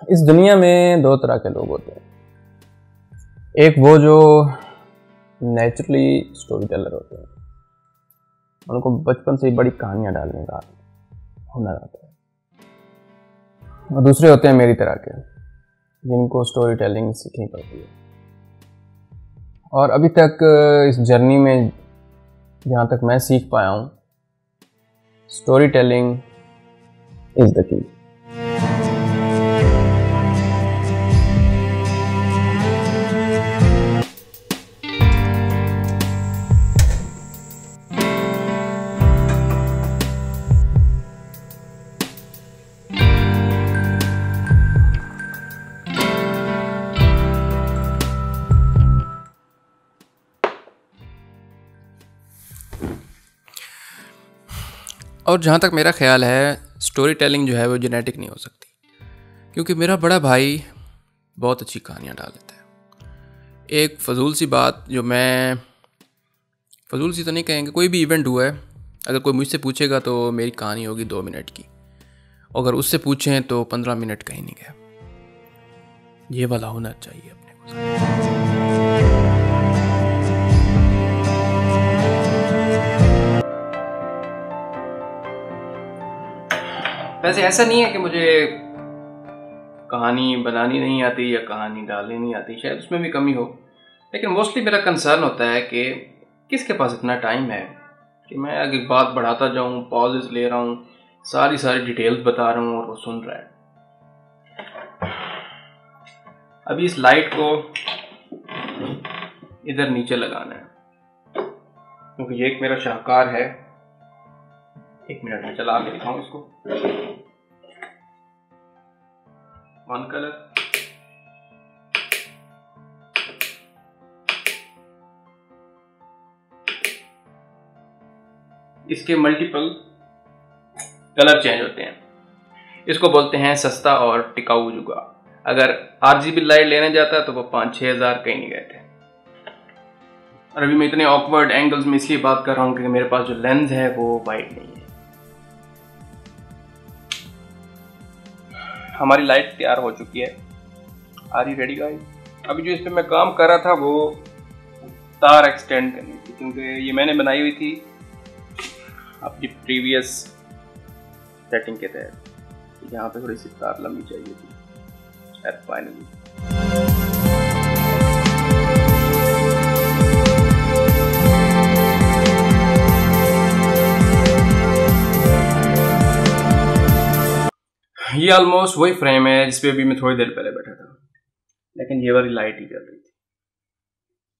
इस दुनिया में दो तरह के लोग होते हैं। एक वो जो नेचुरली स्टोरी टेलर होते हैं, उनको बचपन से ही बड़ी कहानियां डालने का हुनर आता है, और दूसरे होते हैं मेरी तरह के, जिनको स्टोरी टेलिंग सीखनी पड़ती है। और अभी तक इस जर्नी में जहाँ तक मैं सीख पाया हूँ, story telling is the key. और जहाँ तक मेरा ख्याल है, स्टोरी टेलिंग जो है वो जेनेटिक नहीं हो सकती, क्योंकि मेरा बड़ा भाई बहुत अच्छी कहानियाँ डाल लेता है। एक फजूल सी बात जो मैं, फजूल सी तो नहीं कहेंगे, कोई भी इवेंट हुआ है, अगर कोई मुझसे पूछेगा तो मेरी कहानी होगी 2 मिनट की, अगर उससे पूछें तो 15 मिनट कहीं नहीं गया। ये वाला होना चाहिए अपने को। वैसे ऐसा नहीं है कि मुझे कहानी बनानी नहीं आती या कहानी डालनी नहीं आती, शायद उसमें भी कमी हो, लेकिन मोस्टली मेरा कंसर्न होता है कि किसके पास इतना टाइम है कि मैं आगे बात बढ़ाता जाऊं, पॉजेस ले रहा हूं, सारी डिटेल्स बता रहा हूं और वो सुन रहा है। अभी इस लाइट को इधर नीचे लगाना है, क्योंकि ये एक मेरा शाहकार है। 1 मिनट में चला के दिखाऊं इसको। 1 कलर, इसके मल्टीपल कलर चेंज होते हैं। इसको बोलते हैं सस्ता और टिकाऊ जुगाड़। अगर RGB लाइट लेने जाता तो वो 5-6 हज़ार कहीं नहीं गए थे। और अभी मैं इतने ऑकवर्ड एंगल्स में इसलिए बात कर रहा हूँ क्योंकि मेरे पास जो लेंस है वो वाइड नहीं है। हमारी लाइट तैयार हो चुकी है। Are you ready guys? अभी जो इस पे मैं काम कर रहा था वो तार एक्सटेंड करनी थी, क्योंकि ये मैंने बनाई हुई थी अपनी प्रीवियस सेटिंग के तहत। यहाँ पे थोड़ी सी तार लंबी चाहिए थी। फाइनली ये ऑलमोस्ट वही फ्रेम है जिसपे अभी मैं थोड़ी देर पहले बैठा था, लेकिन ये वाली लाइट ही जल रही थी।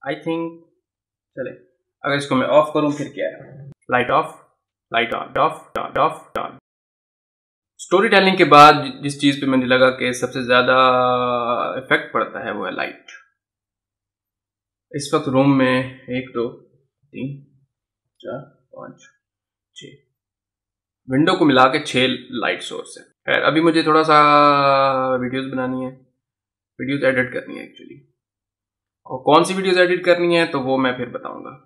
आई थिंक चले, अगर इसको मैं ऑफ करूं फिर क्या है? Light of, light on, of of on. Story telling के बाद जिस चीज पे मुझे लगा कि सबसे ज्यादा इफेक्ट पड़ता है वो है लाइट। इस वक्त रूम में 1 2 3 4 5 6 विंडो को मिला के 6 लाइट सोर्स है। खैर अभी मुझे थोड़ा सा वीडियोस बनानी है, वीडियोस एडिट करनी है एक्चुअली, और कौन सी वीडियोस एडिट करनी है तो वो मैं फिर बताऊंगा।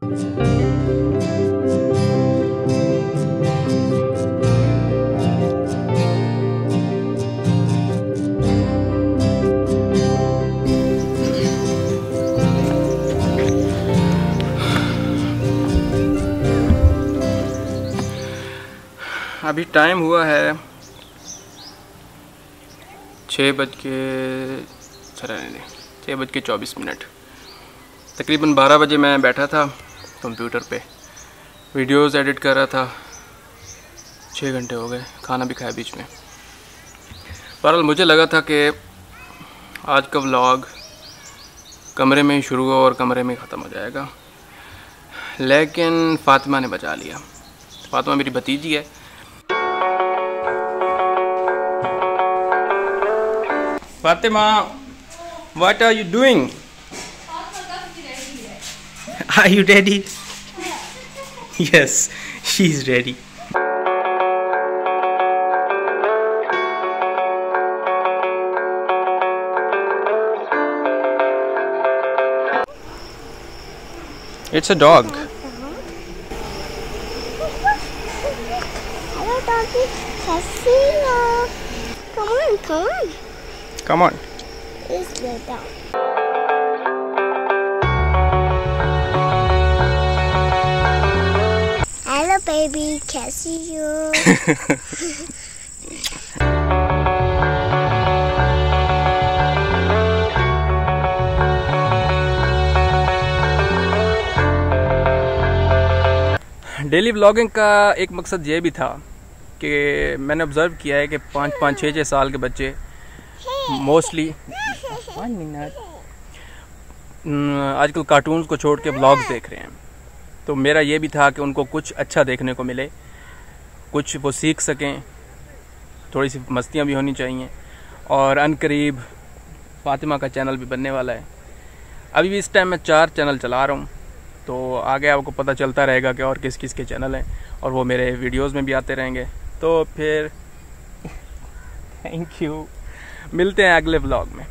अभी टाइम हुआ है 6:24। तकरीबन 12 बजे मैं बैठा था कंप्यूटर पे, वीडियोस एडिट कर रहा था। 6 घंटे हो गए, खाना भी खाया बीच में। बहरहाल मुझे लगा था कि आज का व्लॉग कमरे में ही शुरू हुआ और कमरे में ही ख़त्म हो जाएगा, लेकिन फ़ातिमा ने बचा लिया। फ़ातिमा मेरी भतीजी है। Fatima, what are you doing? Are you ready? Yes, she's ready. It's a dog. Hello, doggy. Casino. Come on, come on. Come on. It's the dog. Hello, baby. Can't see you. Daily vlogging का एक मकसद ये भी था कि मैंने observe किया है कि 5-5, 6-6 साल के बच्चे मोस्टली 1 मिनट आजकल कार्टून्स को छोड़ के व्लॉग्स देख रहे हैं। तो मेरा ये भी था कि उनको कुछ अच्छा देखने को मिले, कुछ वो सीख सकें, थोड़ी सी मस्तियाँ भी होनी चाहिए। और अनकरीब फातिमा का चैनल भी बनने वाला है। अभी भी इस टाइम मैं 4 चैनल चला रहा हूँ, तो आगे आपको पता चलता रहेगा कि और किस किस के चैनल हैं, और वो मेरे वीडियोस में भी आते रहेंगे। तो फिर थैंक यू, मिलते हैं अगले व्लॉग में।